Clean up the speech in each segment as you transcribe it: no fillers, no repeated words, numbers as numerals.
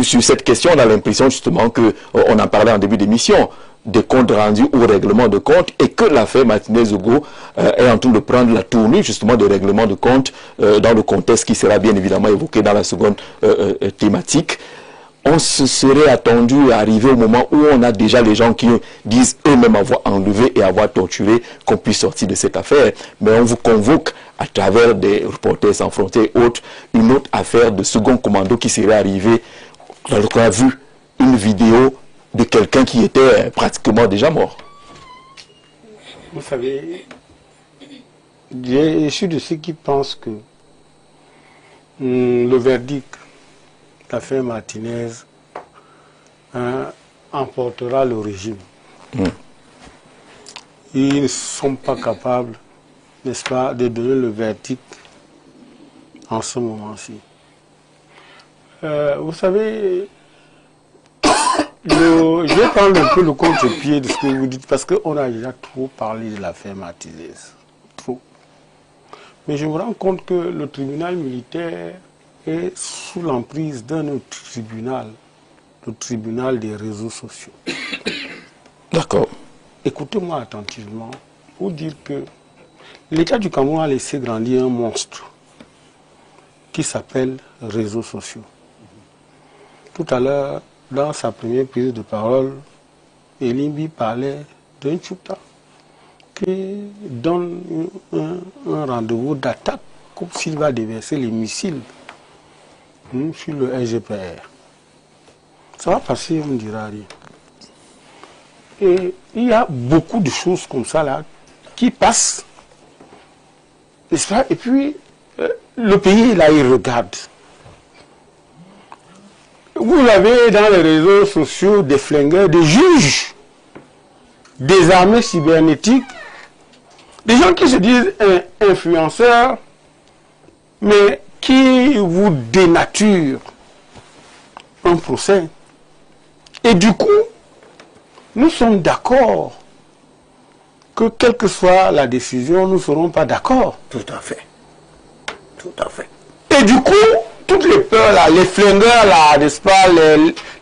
sur cette question, on a l'impression justement que, on en parlait en début d'émission, des comptes rendus ou règlement de compte, et que l'affaire Martinez-Zogo est en train de prendre la tournure justement de règlement de compte dans le contexte qui sera bien évidemment évoqué dans la seconde thématique. On se serait attendu à arriver au moment où on a déjà les gens qui disent eux-mêmes avoir enlevé et avoir torturé qu'on puisse sortir de cette affaire. Mais on vous convoque à travers des Reporters sans frontières et autres, une autre affaire de second commando qui serait arrivée. On a vu une vidéo de quelqu'un qui était pratiquement déjà mort. Vous savez, je suis de ceux qui pensent que le verdict l'affaire Martinez emportera le régime. Ils ne sont pas capables, n'est-ce pas, de donner le verdict en ce moment-ci. Vous savez, je vais prendre un peu le contre-pied de ce que vous dites, parce qu'on a déjà trop parlé de l'affaire Martinez. Trop. Mais je me rends compte que le tribunal militaire est sous l'emprise d'un autre tribunal, le tribunal des réseaux sociaux. D'accord. Écoutez-moi attentivement pour dire que l'État du Cameroun a laissé grandir un monstre qui s'appelle réseaux sociaux. Tout à l'heure, dans sa première prise de parole, Elimbi parlait d'un Tchouta qui donne un rendez-vous d'attaque comme s'il va déverser les missiles sur le SGPR. Ça va passer, on ne dira rien. Et il y a beaucoup de choses comme ça là qui passent, n'est-ce pas? Et puis, le pays, là, il regarde. Vous avez dans les réseaux sociaux des flingueurs, des juges, des armées cybernétiques, des gens qui se disent influenceurs, mais qui vous dénaturent un procès. Et du coup, nous sommes d'accord que quelle que soit la décision, nous ne serons pas d'accord. Tout à fait. Tout à fait. Et du coup, toutes les peurs là, les flingueurs là, n'est-ce pas,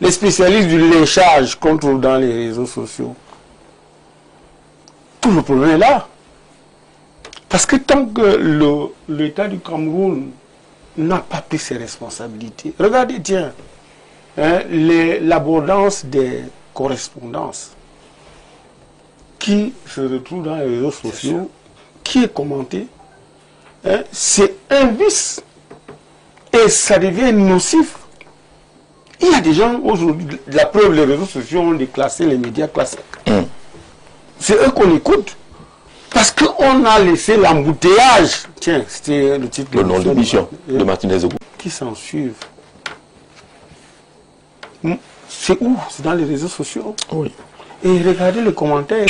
les spécialistes du lynchage qu'on trouve dans les réseaux sociaux, tout le problème est là. Parce que tant que l'État du Cameroun n'a pas pris ses responsabilités, regardez, tiens, l'abondance des correspondances qui se retrouvent dans les réseaux sociaux, qui est commentée, c'est un vice. Et ça devient nocif. Il y a des gens aujourd'hui, la preuve, les réseaux sociaux ont déclassé les médias classiques. C'est eux qu'on écoute. Parce qu'on a laissé l'embouteillage. Tiens, c'était le titre. Le nom de l'émission de Martinez-Zogo. Qui s'en suivent. C'est où? C'est dans les réseaux sociaux. Oui. Et regardez les commentaires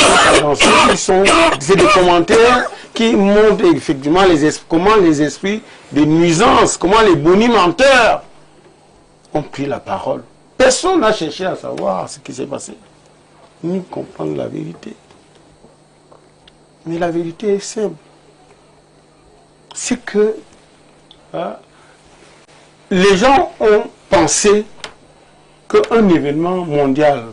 c'est des commentaires qui montrent effectivement comment les esprits de nuisance, comment les bonimenteurs ont pris la parole. Personne n'a cherché à savoir ce qui s'est passé, ni comprendre la vérité. Mais la vérité est simple. C'est que les gens ont pensé qu'un événement mondial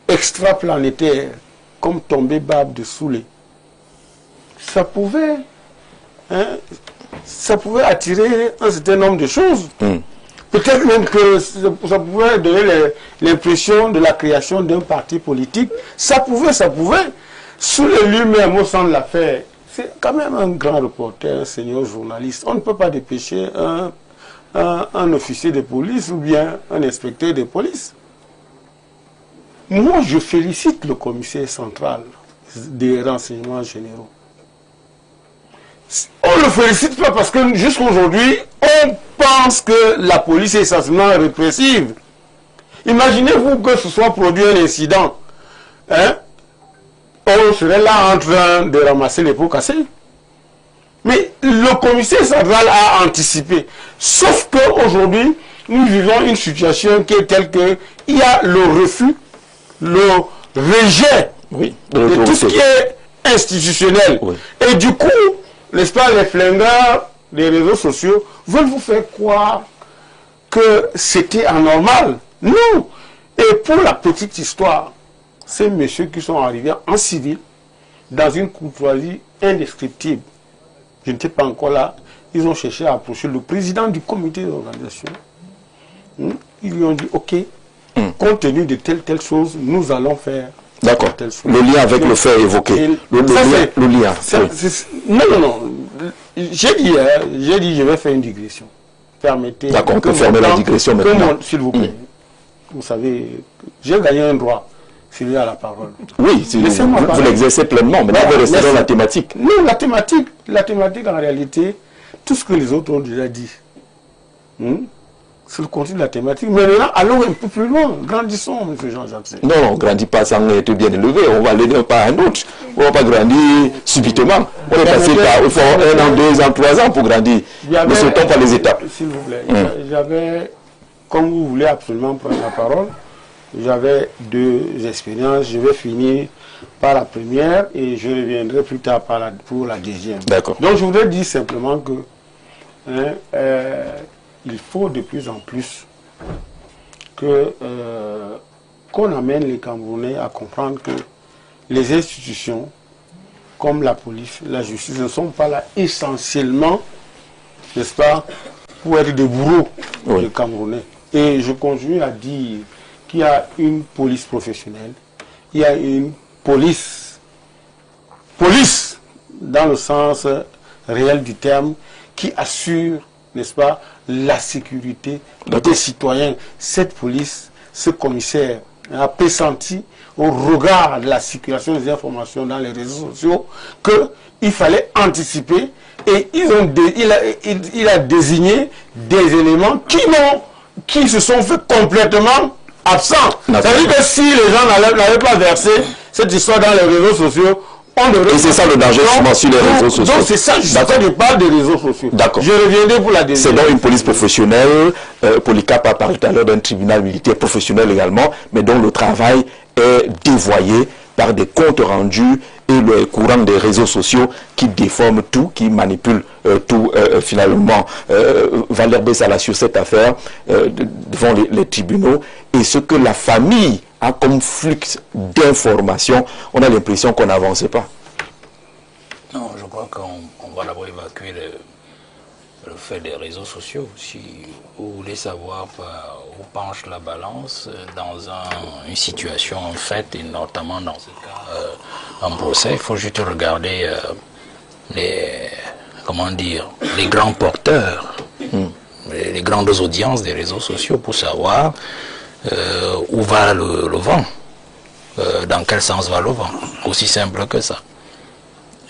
extraplanétaire, comme tomber Bab de Soulé, ça pouvait attirer un certain nombre de choses. Peut-être même que ça pouvait donner l'impression de la création d'un parti politique. Ça pouvait. Soulé lui-même, au centre de l'affaire, c'est quand même un grand reporter, un senior journaliste. On ne peut pas dépêcher un officier de police ou bien un inspecteur de police. Moi, je félicite le commissaire central des renseignements généraux. On ne le félicite pas parce que jusqu'à aujourd'hui, on pense que la police est essentiellement répressive. Imaginez-vous que ce soit produit un incident. On serait là en train de ramasser les pots cassés. Mais le commissaire central a anticipé. Sauf qu'aujourd'hui, nous vivons une situation qui est telle qu'il y a le refus, le rejet de tout ce qui est institutionnel. Oui. Et du coup, n'est-ce pas, les flingueurs des réseaux sociaux veulent vous faire croire que c'était anormal. Non. Et pour la petite histoire, ces messieurs qui sont arrivés en civil, dans une courtoisie indescriptible, je n'étais pas encore là, ils ont cherché à approcher le président du comité d'organisation. Ils lui ont dit, ok, compte tenu de telle chose, nous allons faire. D'accord. Le lien avec le fait évoqué. Le lien. Non. J'ai dit, je vais faire une digression. Permettez. D'accord, on peut fermer la digression maintenant. S'il vous plaît. Vous savez, j'ai gagné un droit, celui à la parole. Oui, vous l'exercez pleinement, mais vous restez dans la thématique. Non, la thématique en réalité, tout ce que les autres ont déjà dit. C'est le contenu de la thématique. Mais maintenant, allons un peu plus loin. Grandissons, M. Jean-Jacques. Non, on ne grandit pas sans être bien élevé. On va aller d'un pas à un autre. On ne va pas grandir subitement. On est passé par 1 an, 2 ans, 3 ans pour grandir. Ne sautons pas les étapes. S'il vous plaît, j'avais, comme vous voulez absolument prendre la parole, j'avais 2 expériences. Je vais finir par la première et je reviendrai plus tard pour la deuxième. D'accord. Donc, je voudrais dire simplement que il faut de plus en plus qu'on amène les Camerounais à comprendre que les institutions, comme la police, la justice, ne sont pas là essentiellement, n'est-ce pas, pour être des bourreaux des Camerounais. Et je continue à dire qu'il y a une police professionnelle, il y a une police dans le sens réel du terme, qui assure, n'est-ce pas, la sécurité des citoyens. Cette police, ce commissaire a pressenti au regard de la circulation des informations dans les réseaux sociaux qu'il fallait anticiper et il a désigné des éléments qui se sont fait complètement absents. C'est-à-dire que si les gens n'avaient pas versé cette histoire dans les réseaux sociaux, et c'est ça le danger souvent sur les réseaux sociaux. Donc c'est ça, je parle des réseaux sociaux. D'accord. Je reviendrai pour la deuxième. C'est donc une police professionnelle. Polycarpe a parlé tout à l'heure d'un tribunal militaire professionnel également, mais dont le travail est dévoyé par des comptes rendus et le courant des réseaux sociaux qui déforment tout, qui manipulent tout finalement. Valère Bessala sur cette affaire devant les tribunaux et ce que la famille a comme flux d'informations, on a l'impression qu'on n'avançait pas. Non, je crois qu'on va d'abord évacuer le fait des réseaux sociaux. Si vous voulez savoir où penche la balance dans une situation en fait, et notamment dans ce cas en procès, il faut juste regarder les grands porteurs, les grandes audiences des réseaux sociaux pour savoir où va le vent, dans quel sens va le vent, aussi simple que ça.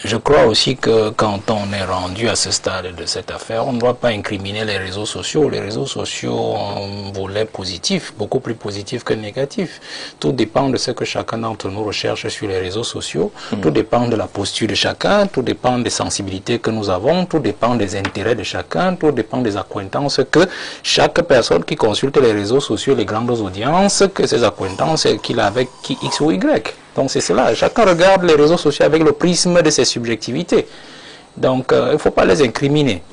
Je crois aussi que quand on est rendu à ce stade de cette affaire, on ne doit pas incriminer les réseaux sociaux. Les réseaux sociaux ont un volet positif, beaucoup plus positif que négatif. Tout dépend de ce que chacun d'entre nous recherche sur les réseaux sociaux. Tout dépend de la posture de chacun, tout dépend des sensibilités que nous avons, tout dépend des intérêts de chacun, tout dépend des accointances que chaque personne qui consulte les réseaux sociaux, les grandes audiences, que ces accointances qu'il a avec qui X ou Y. Donc c'est cela, chacun regarde les réseaux sociaux avec le prisme de ses subjectivités. Donc il ne faut pas les incriminer.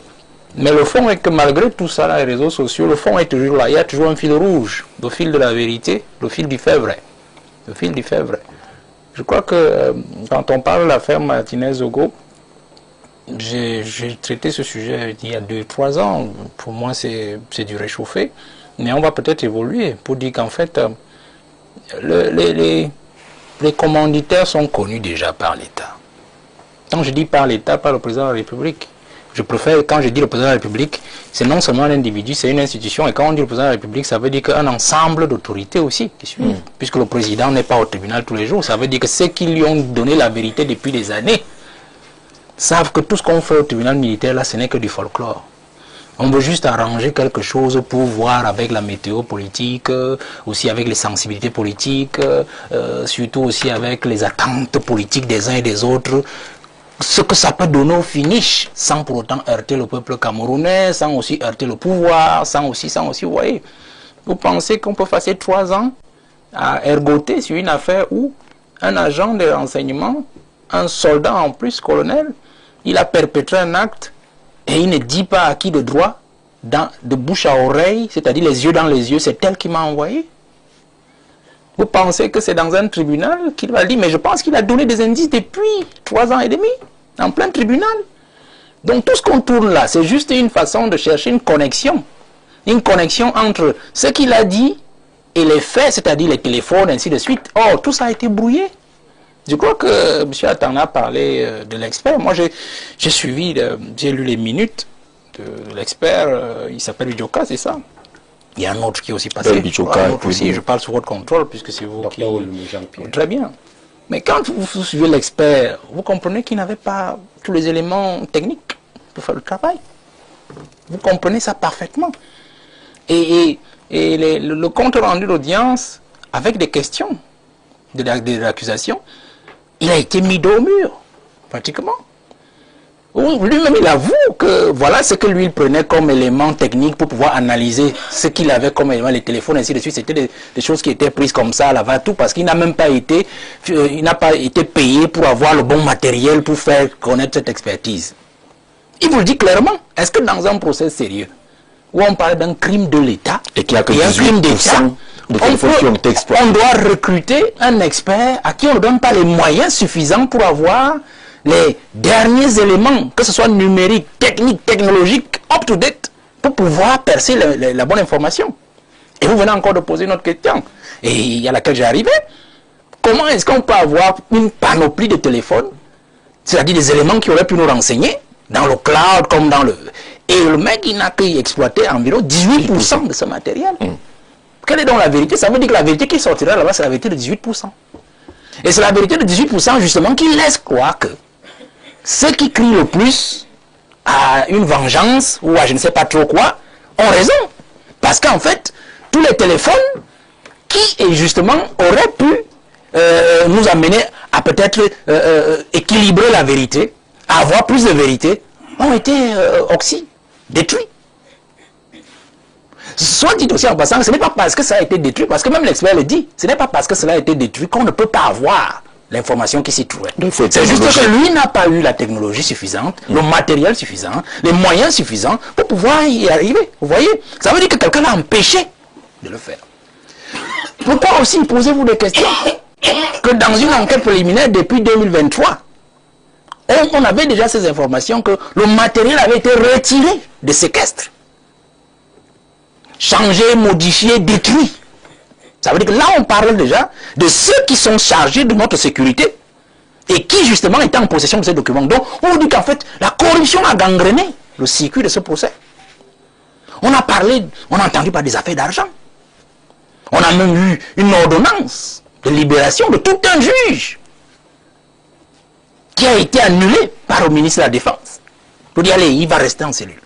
Mais le fond est que malgré tout ça, les réseaux sociaux, le fond est toujours là. Il y a toujours un fil rouge, le fil de la vérité, le fil du fait vrai. Le fil du fait vrai. Je crois que quand on parle de l'affaire Martinez-Zogo, j'ai traité ce sujet il y a 2-3 ans. Pour moi, c'est du réchauffé. Mais on va peut-être évoluer pour dire qu'en fait, les commanditaires sont connus déjà par l'État. Quand je dis par l'État, par le président de la République, je préfère, quand je dis le président de la République, c'est non seulement un individu, c'est une institution. Et quand on dit le président de la République, ça veut dire qu'un ensemble d'autorités aussi qui suivent. Puisque le président n'est pas au tribunal tous les jours, ça veut dire que ceux qui lui ont donné la vérité depuis des années savent que tout ce qu'on fait au tribunal militaire, là, ce n'est que du folklore. On veut juste arranger quelque chose pour voir avec la météo politique, aussi avec les sensibilités politiques, surtout aussi avec les attentes politiques des uns et des autres, ce que ça peut donner au finish, sans pour autant heurter le peuple camerounais, sans aussi heurter le pouvoir, sans aussi, vous voyez. Vous pensez qu'on peut passer 3 ans à ergoter sur une affaire où un agent de renseignement, un soldat en plus, colonel, il a perpétré un acte, et il ne dit pas à qui de droit de bouche à oreille, c'est-à-dire les yeux dans les yeux, c'est elle qui m'a envoyé? Vous pensez que c'est dans un tribunal qu'il va dire, mais je pense qu'il a donné des indices depuis 3 ans et demi, en plein tribunal. Donc tout ce qu'on tourne là, c'est juste une façon de chercher une connexion entre ce qu'il a dit et les faits, c'est-à-dire les téléphones, ainsi de suite. Or, tout ça a été brouillé. Je crois que M. Atana a parlé de l'expert. Moi, j'ai suivi, j'ai lu les minutes de l'expert, il s'appelle Bidjoka, c'est ça? Il y a un autre qui est aussi passé. Aussi, je parle sous votre contrôle, puisque c'est vous qui... Très bien. Mais quand vous suivez l'expert, vous comprenez qu'il n'avait pas tous les éléments techniques pour faire le travail. Vous comprenez ça parfaitement. Et le compte rendu d'audience, avec des questions de l'accusation, il a été mis dos au mur, pratiquement. Lui-même, il avoue que voilà ce que lui il prenait comme élément technique pour pouvoir analyser ce qu'il avait comme élément, les téléphones, ainsi de suite. C'était des choses qui étaient prises comme ça, là-bas, tout, parce qu'il n'a même pas été, payé pour avoir le bon matériel pour faire connaître cette expertise. Il vous le dit clairement. Est-ce que dans un procès sérieux, où on parle d'un crime de l'État, et qu'il y a que un crime d'État, on doit recruter un expert à qui on ne donne pas les moyens suffisants pour avoir les derniers éléments, que ce soit numérique, technique, technologique, up-to-date, pour pouvoir percer la bonne information. Et vous venez encore de poser une autre question, et à laquelle j'ai arrivé. Comment est-ce qu'on peut avoir une panoplie de téléphones, c'est-à-dire des éléments qui auraient pu nous renseigner, dans le cloud comme dans le... Et le mec, il n'a qu'exploité environ 18% de ce matériel. Quelle est donc la vérité? Ça veut dire que la vérité qui sortira là-bas, c'est la vérité de 18%. Et c'est la vérité de 18% justement qui laisse croire que ceux qui crient le plus à une vengeance ou à je ne sais pas trop quoi ont raison. Parce qu'en fait, tous les téléphones qui justement auraient pu nous amener à peut-être équilibrer la vérité, à avoir plus de vérité, ont été détruits. Soit dit aussi en passant, ce n'est pas parce que ça a été détruit, parce que même l'expert le dit, ce n'est pas parce que cela a été détruit qu'on ne peut pas avoir l'information qui s'y trouvait. C'est juste que lui n'a pas eu la technologie suffisante, le matériel suffisant, les moyens suffisants pour pouvoir y arriver. Vous voyez? Ça veut dire que quelqu'un l'a empêché de le faire. Pourquoi aussi posez-vous des questions? Que dans une enquête préliminaire depuis 2023, on avait déjà ces informations que le matériel avait été retiré de séquestre. Changé, modifié, détruit. Ça veut dire que là, on parle déjà de ceux qui sont chargés de notre sécurité et qui, justement, étaient en possession de ces documents. Donc, on dit qu'en fait, la corruption a gangréné le circuit de ce procès. On a entendu parler des affaires d'argent. On a même eu une ordonnance de libération de tout un juge qui a été annulée par le ministre de la Défense. Pour dire, allez, il va rester en cellule.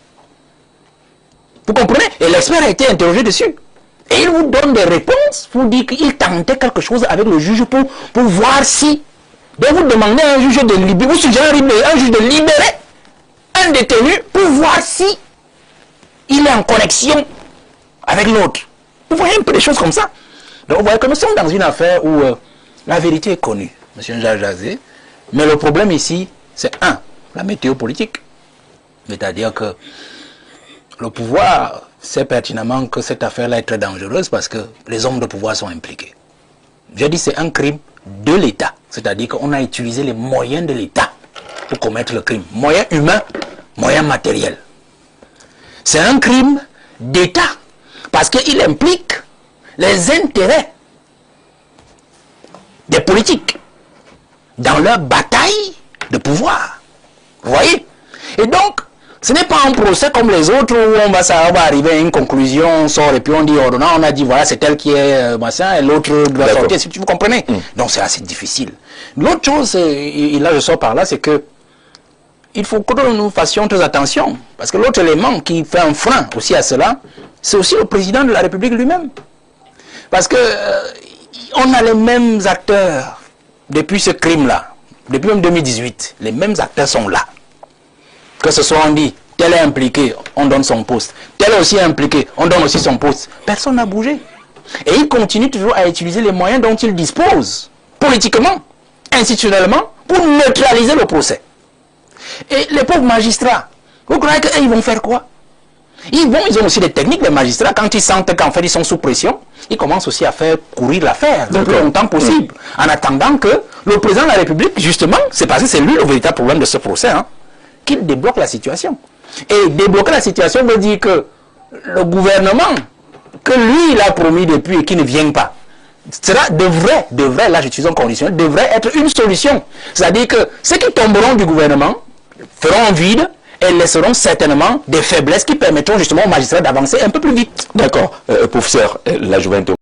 Vous comprenez? Et l'expert a été interrogé dessus. Et il vous donne des réponses pour dire qu'il tentait quelque chose avec le juge pour voir si... Donc vous demandez à un juge de libérer, vous suggérez à un juge de libérer un détenu pour voir si il est en connexion avec l'autre. Vous voyez un peu des choses comme ça. Donc vous voyez que nous sommes dans une affaire où la vérité est connue, M. Njajazé. Mais le problème ici, c'est la météo politique. C'est-à-dire que le pouvoir sait pertinemment que cette affaire-là est très dangereuse parce que les hommes de pouvoir sont impliqués. J'ai dit c'est un crime de l'État. C'est-à-dire qu'on a utilisé les moyens de l'État pour commettre le crime. Moyens humains, moyens matériels. C'est un crime d'État parce qu'il implique les intérêts des politiques dans leur bataille de pouvoir. Vous voyez? Et donc, ce n'est pas un procès comme les autres où on va arriver à une conclusion, on sort et puis on dit, oh non, on a dit, voilà, c'est elle qui est machin, et l'autre doit sortir, si vous comprenez. Donc c'est assez difficile. L'autre chose, et là je sors par là, c'est que il faut que nous fassions très attention. Parce que l'autre élément qui fait un frein aussi à cela, c'est aussi le président de la République lui-même. Parce que on a les mêmes acteurs depuis ce crime-là, depuis même 2018, les mêmes acteurs sont là. Que ce soit on dit, tel est impliqué, on donne son poste. Tel est aussi impliqué, on donne aussi son poste. Personne n'a bougé. Et il continue toujours à utiliser les moyens dont il dispose, politiquement, institutionnellement, pour neutraliser le procès. Et les pauvres magistrats, vous croyez qu'ils vont faire quoi? Ils ont aussi des techniques, les magistrats, quand ils sentent qu'en fait ils sont sous pression, ils commencent aussi à faire courir l'affaire le plus longtemps possible, en attendant que le président de la République, justement, c'est parce que c'est lui le véritable problème de ce procès, hein, qu'il débloque la situation. Et débloquer la situation veut dire que le gouvernement, que lui il a promis depuis et qui ne vient pas, devrait, là j'utilise un conditionnel, devrait être une solution. C'est-à-dire que ceux qui tomberont du gouvernement feront un vide et laisseront certainement des faiblesses qui permettront justement aux magistrats d'avancer un peu plus vite. D'accord. Professeur, là je vais interrompre.